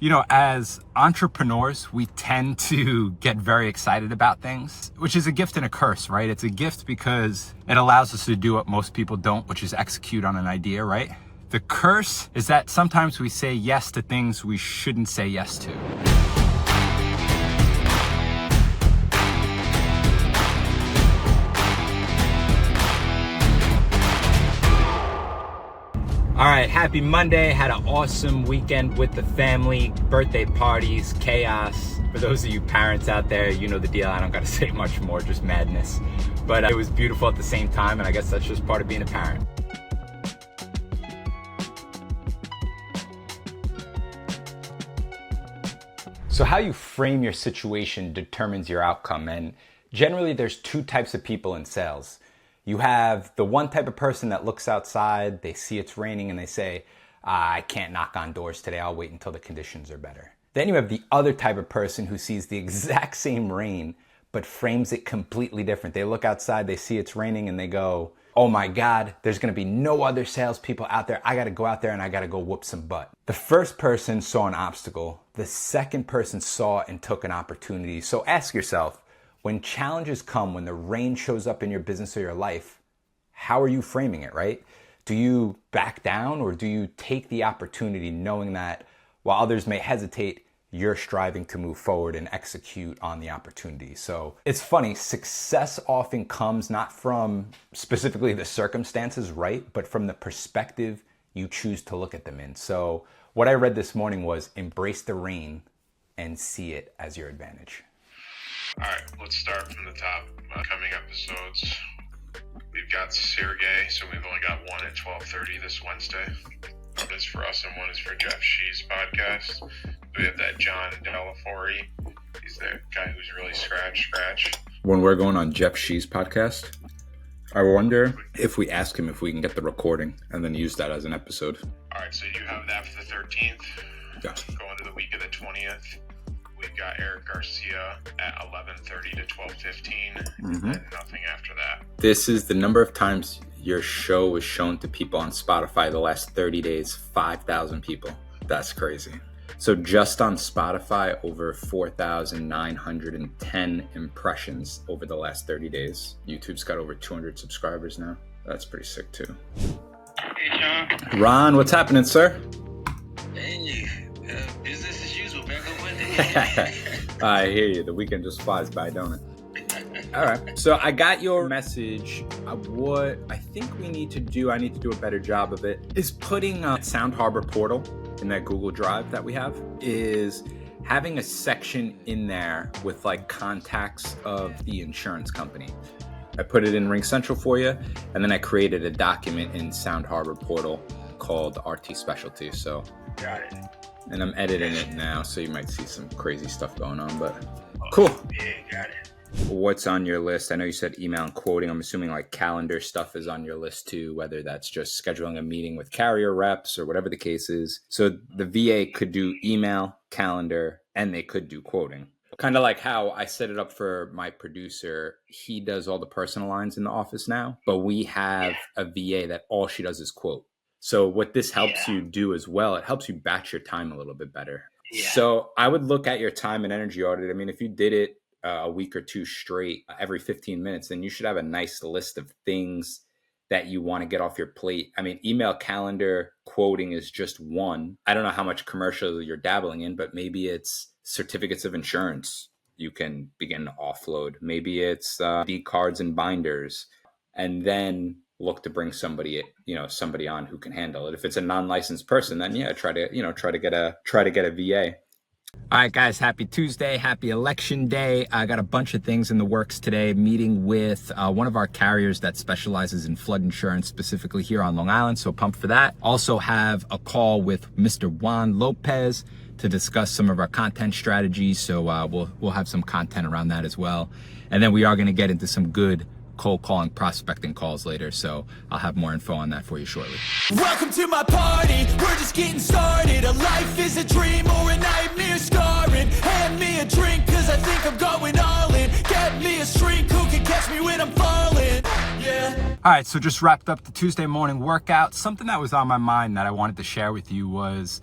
You know, as entrepreneurs, we tend to get very excited about things, which is a gift and a curse, right? It's a gift because it allows us to do what most people don't, which is execute on an idea, right? The curse is that sometimes we say yes to things we shouldn't say yes to. All right, happy Monday. Had an awesome weekend with the family, birthday parties, chaos. For those of you parents out there, you know the deal. I don't gotta say much more, just madness. But it was beautiful at the same time, and I guess that's just part of being a parent. So how you frame your situation determines your outcome, and generally there's two types of people in sales. You have the one type of person that looks outside, they see it's raining and they say, I can't knock on doors today, I'll wait until the conditions are better. Then you have the other type of person who sees the exact same rain, but frames it completely different. They look outside, they see it's raining and they go, oh my God, there's gonna be no other salespeople out there. I gotta go out there and I gotta go whoop some butt. The first person saw an obstacle. The second person saw and took an opportunity. So ask yourself, when challenges come, when the rain shows up in your business or your life, how are you framing it, right? Do you back down or do you take the opportunity knowing that while others may hesitate, you're striving to move forward and execute on the opportunity? So it's funny, success often comes not from specifically the circumstances, right? But from the perspective you choose to look at them in. So what I read this morning was embrace the rain and see it as your advantage. All right, let's start from the top. Coming episodes, we've got Sergey, so we've only got one at 12:30 this Wednesday. One is for us and one is for Jeff Shee's podcast. We have that John Delafori. He's the guy who's really scratch. When we're going on Jeff Shee's podcast, I wonder if we ask him if we can get the recording and then use that as an episode. All right, so you have that for the 13th. Yeah. Going to the week of the 20th. We've got Eric Garcia at 11:30 to 12:15, and then nothing after that. This is the number of times your show was shown to people on Spotify the last 30 days, 5,000 people. That's crazy. So just on Spotify, over 4,910 impressions over the last 30 days. YouTube's got over 200 subscribers now. That's pretty sick too. Hey, Shawn. Ron, what's happening, sir? Hey, business as usual, back on Monday. I hear you. The weekend just flies by, don't it? All right. So I got your message. What I think we need to do, I need to do a better job of it, is putting a Sound Harbor portal in that Google Drive that we have, is having a section in there with like contacts of the insurance company. I put it in Ring Central for you, and then I created a document in Sound Harbor portal called RT Specialty. So Got it. and I'm editing it now, so you might see some crazy stuff going on, but cool. Yeah, got it. What's on your list? I know you said email and quoting. I'm assuming like calendar stuff is on your list too, whether that's just scheduling a meeting with carrier reps or whatever the case is. So the VA could do email, calendar, and they could do quoting. Kind of like how I set it up for my producer. He does all the personal lines in the office now, but we have a VA that all she does is quote. So what this helps you do as well, it helps you batch your time a little bit better. Yeah. So I would look at your time and energy audit. I mean, if you did it a week or two straight every 15 minutes, then you should have a nice list of things that you want to get off your plate. I mean, email, calendar, quoting is just one. I don't know how much commercial you're dabbling in, but maybe it's certificates of insurance you can begin to offload. Maybe it's D cards and binders, and then look to bring somebody on who can handle it. If it's a non-licensed person, then try to get a VA. All right, guys, happy Tuesday. Happy election day. I got a bunch of things in the works today. Meeting with one of our carriers that specializes in flood insurance, specifically here on Long Island. So pumped for that. Also have a call with Mr. Juan Lopez to discuss some of our content strategies. So we'll have some content around that as well. And then we are going to get into some good cold calling, prospecting calls later. So I'll have more info on that for you shortly. Welcome to my party, we're just getting started. A life is a dream or a nightmare scarring. Hand me a drink, cause I think I'm going all in. Get me a shrink who can catch me when I'm falling. Yeah. All right, so just wrapped up the Tuesday morning workout. Something that was on my mind that I wanted to share with you was,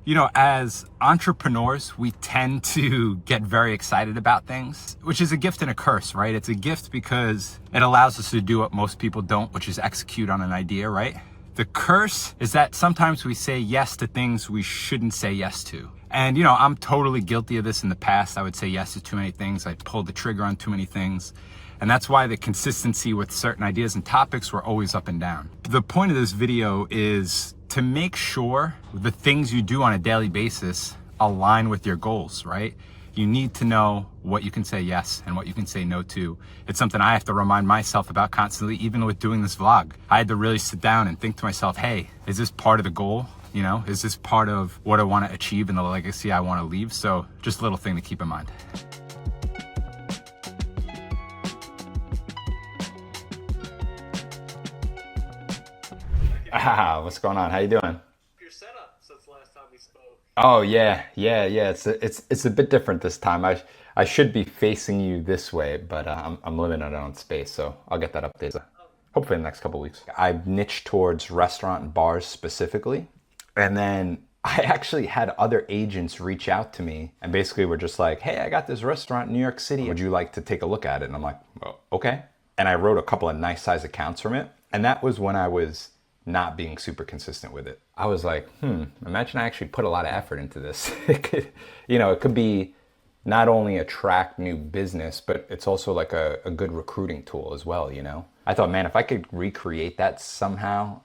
As entrepreneurs, we tend to get very excited about things, which is a gift and a curse, right? It's a gift because it allows us to do what most people don't, which is execute on an idea, right? The curse is that sometimes we say yes to things we shouldn't say yes to. And, I'm totally guilty of this in the past. I would say yes to too many things. I pulled the trigger on too many things. And that's why the consistency with certain ideas and topics were always up and down. The point of this video is to make sure the things you do on a daily basis align with your goals, right? You need to know what you can say yes and what you can say no to. It's something I have to remind myself about constantly, even with doing this vlog. I had to really sit down and think to myself, hey, is this part of the goal? Is this part of what I want to achieve and the legacy I want to leave? So just a little thing to keep in mind. What's going on? How you doing? Your setup since the last time we spoke. Oh yeah. It's a bit different this time. I should be facing you this way, but I'm limited on space, so I'll get that updated hopefully in the next couple of weeks. I've niched towards restaurant and bars specifically, and then I actually had other agents reach out to me and basically were just like, hey, I got this restaurant in New York City. Would you like to take a look at it? And I'm like, well, okay. And I wrote a couple of nice size accounts from it, and that was when I was not being super consistent with it. I was like, imagine I actually put a lot of effort into this. It could be not only attract new business, but it's also like a good recruiting tool as well, I thought, man, if I could recreate that somehow,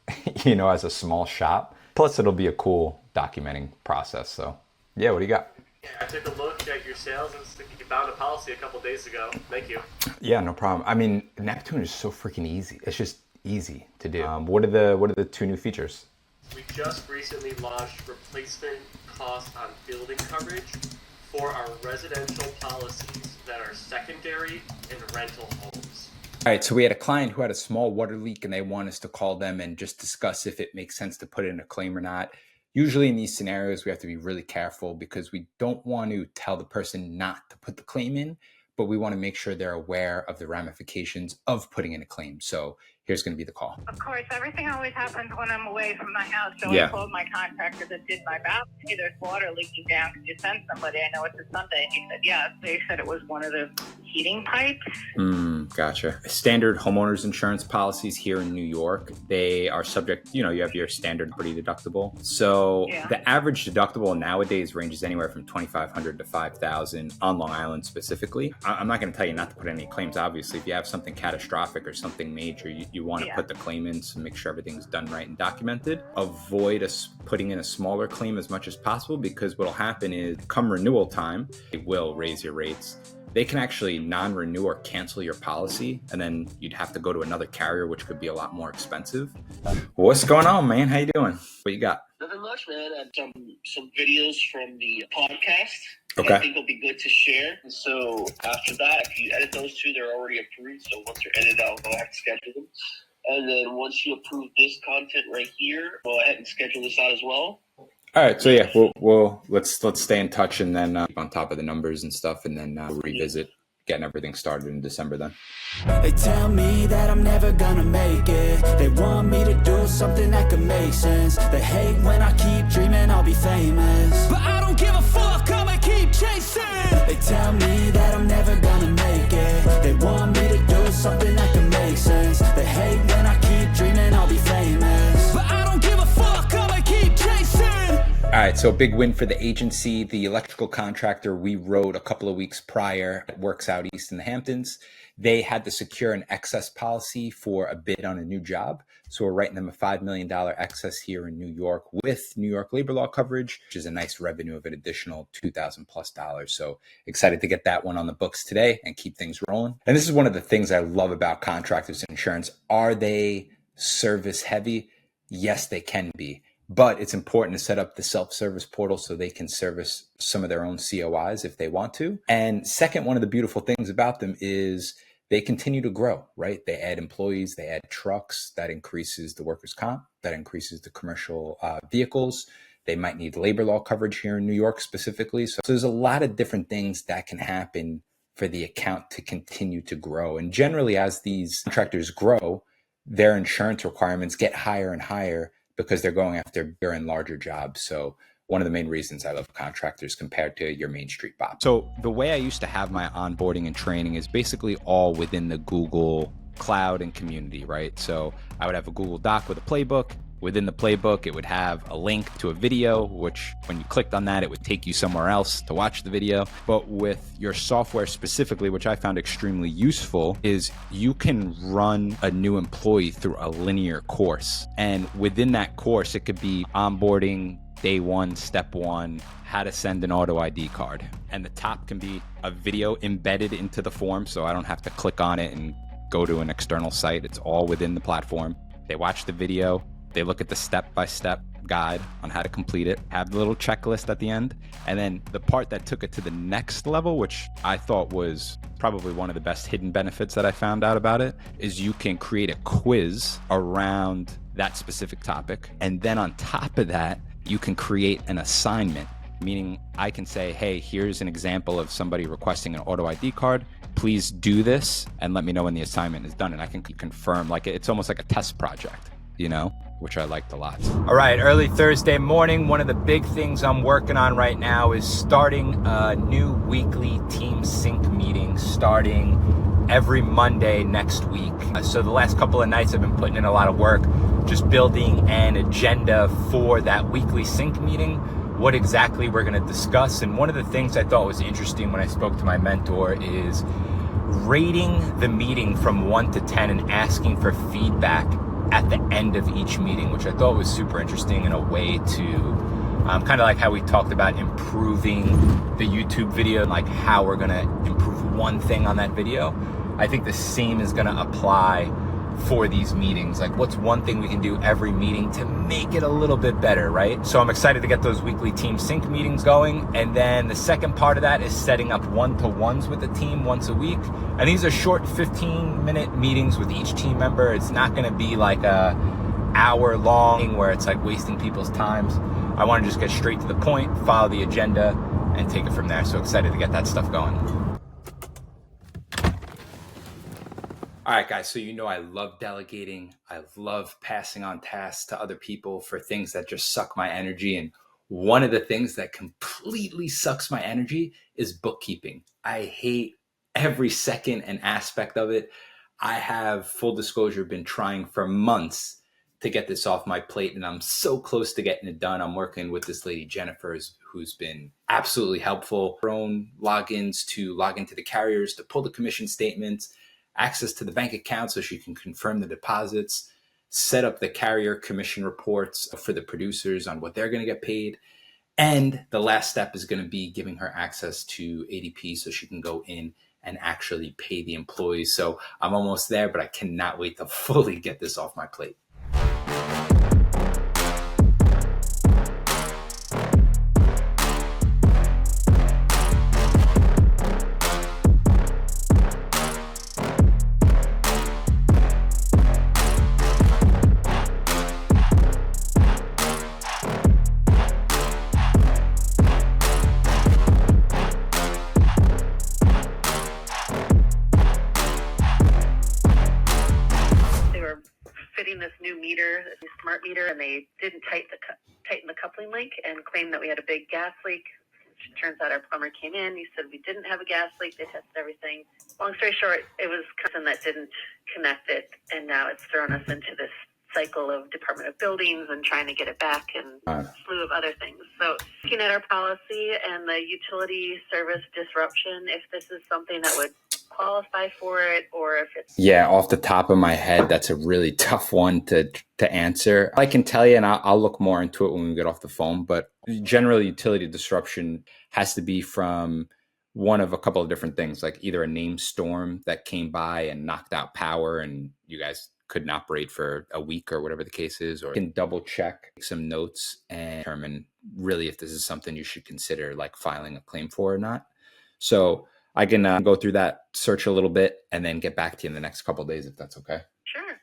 as a small shop, plus it'll be a cool documenting process. So yeah, what do you got? Yeah, I took a look at your sales and you found a policy a couple days ago. Thank you. Yeah, no problem. I mean, Neptune is so freaking easy. It's just easy to do. What are the two new features? We just recently launched replacement cost on building coverage for our residential policies that are secondary and rental homes. All right, so we had a client who had a small water leak and they want us to call them and just discuss if it makes sense to put in a claim or not. Usually in these scenarios, we have to be really careful because we don't want to tell the person not to put the claim in, but we want to make sure they're aware of the ramifications of putting in a claim. So here's going to be the call. Of course, everything always happens when I'm away from my house. So Yeah. I called my contractor that did my bathroom. Hey, there's water leaking down. Could you send somebody? I know it's a Sunday. And he said, yes. They said it was one of the heating pipes. Gotcha. Standard homeowners insurance policies here in New York, they are subject, you have your standard property deductible. So Yeah. The average deductible nowadays ranges anywhere from $2,500 to $5,000 on Long Island specifically. I'm not going to tell you not to put any claims. Obviously, if you have something catastrophic or something major, you want to Yeah. put the claim in to make sure everything's done right and documented. Avoid putting in a smaller claim as much as possible, because what'll happen is come renewal time, they will raise your rates. They can actually non-renew or cancel your policy, and then you'd have to go to another carrier, which could be a lot more expensive. What's going on, man? How you doing? What you got? Nothing much, man. I have some videos from the podcast. Okay. I think it'll be good to share. And so after that, if you edit those two, they're already approved. So once they're edited, I'll go ahead and schedule them. And then once you approve this content right here, go ahead and schedule this out as well. All right, so yeah, we'll let's stay in touch, and then keep on top of the numbers and stuff, and then we'll revisit getting everything started in December then. They tell me that I'm never gonna make it. They want me to do something that could make sense. They hate when I keep dreaming I'll be famous, but I don't give a fuck, I'ma keep chasing. They tell me that I'm never gonna make it. They want me to do something that could make sense. They hate when I keep dreaming I'll be famous, but I don't give a fuck, I'ma keep chasing. All right, so big win for the agency. The electrical contractor we wrote a couple of weeks prior works out east in the Hamptons. They had to secure an excess policy for a bid on a new job. So we're writing them a $5 million excess here in New York with New York labor law coverage, which is a nice revenue of an additional $2,000+. So excited to get that one on the books today and keep things rolling. And this is one of the things I love about contractors insurance. Are they service heavy? Yes, they can be. But it's important to set up the self-service portal so they can service some of their own COIs if they want to. And second, one of the beautiful things about them is they continue to grow, right? They add employees, they add trucks. That increases the workers' comp, that increases the commercial vehicles. They might need labor law coverage here in New York specifically. So there's a lot of different things that can happen for the account to continue to grow. And generally, as these contractors grow, their insurance requirements get higher and higher because they're going after bigger and larger jobs. So one of the main reasons I love contractors compared to your Main Street Bob. So the way I used to have my onboarding and training is basically all within the Google Cloud and community, right? So I would have a Google Doc with a playbook. Within the playbook, it would have a link to a video, which when you clicked on that, it would take you somewhere else to watch the video. But with your software specifically, which I found extremely useful, is you can run a new employee through a linear course. And within that course, it could be onboarding, day one, step one, how to send an auto ID card. And the top can be a video embedded into the form, so I don't have to click on it and go to an external site. It's all within the platform. They watch the video. They look at the step-by-step guide on how to complete it, have the little checklist at the end. And then the part that took it to the next level, which I thought was probably one of the best hidden benefits that I found out about it, is you can create a quiz around that specific topic. And then on top of that, you can create an assignment, meaning I can say, hey, here's an example of somebody requesting an auto ID card. Please do this and let me know when the assignment is done. And I can confirm, like it's almost like a test project, you know, which I liked a lot. All right, early Thursday morning. One of the big things I'm working on right now is starting a new weekly team sync meeting starting every Monday next week. So the last couple of nights I've been putting in a lot of work, just building an agenda for that weekly sync meeting, what exactly we're gonna discuss. And one of the things I thought was interesting when I spoke to my mentor is rating the meeting from 1 to 10 and asking for feedback at the end of each meeting, which I thought was super interesting in a way to kind of like how we talked about improving the YouTube video, like how we're gonna improve one thing on that video. I think the same is gonna apply for these meetings. Like what's one thing we can do every meeting to make it a little bit better, right? So I'm excited to get those weekly team sync meetings going. And then the second part of that is setting up one-to-ones with the team once a week. And these are short 15-minute meetings with each team member. It's not gonna be like a hour long where it's like wasting people's times. I wanna just get straight to the point, follow the agenda, and take it from there. So excited to get that stuff going. All right, guys, so you know I love delegating. I love passing on tasks to other people for things that just suck my energy. And one of the things that completely sucks my energy is bookkeeping. I hate every second and aspect of it. I have, full disclosure, been trying for months to get this off my plate, and I'm so close to getting it done. I'm working with this lady, Jennifer, who's been absolutely helpful. Her own logins to log into the carriers, to pull the commission statements, access to the bank account so she can confirm the deposits, set up the carrier commission reports for the producers on what they're going to get paid. And the last step is going to be giving her access to ADP so she can go in and actually pay the employees. So I'm almost there, but I cannot wait to fully get this off my plate. Smart meter, and they didn't tighten the coupling link and claimed that we had a big gas leak. Turns out our plumber came in. He said we didn't have a gas leak. They tested everything. Long story short, it was something that didn't connect it, and now it's thrown us into this cycle of Department of Buildings and trying to get it back and a slew of other things. So looking at our policy and the utility service disruption, if this is something that would qualify for it, or if it's... Yeah, off the top of my head, that's a really tough one to answer. I can tell you, and I'll look more into it when we get off the phone, but generally utility disruption has to be from one of a couple of different things, like either a named storm that came by and knocked out power and you guys couldn't operate for a week or whatever the case is, or you can double check some notes and determine really if this is something you should consider like filing a claim for or not. So I can go through that, search a little bit, and then get back to you in the next couple of days if that's okay. Sure.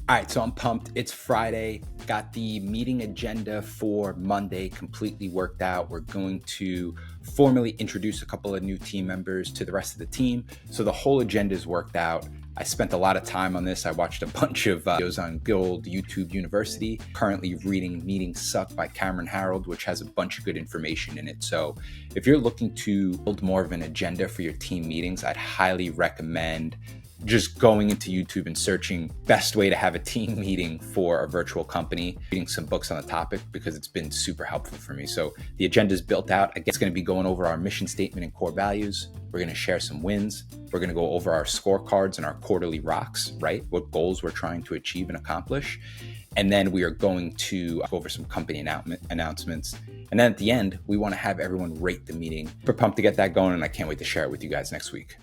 All right, so I'm pumped. It's Friday. Got the meeting agenda for Monday completely worked out. We're going to formally introduce a couple of new team members to the rest of the team. So the whole agenda is worked out. I spent a lot of time on this. I watched a bunch of videos on good old YouTube University. Currently reading Meetings Suck by Cameron Harold, which has a bunch of good information in it. So if you're looking to build more of an agenda for your team meetings, I'd highly recommend just going into YouTube and searching best way to have a team meeting for a virtual company, reading some books on the topic because it's been super helpful for me. So the agenda is built out. Again, it's going to be going over our mission statement and core values. We're going to share some wins. We're going to go over our scorecards and our quarterly rocks, right? What goals we're trying to achieve and accomplish. And then we are going to go over some company announcements. And then at the end, we want to have everyone rate the meeting. We're pumped to get that going, and I can't wait to share it with you guys next week.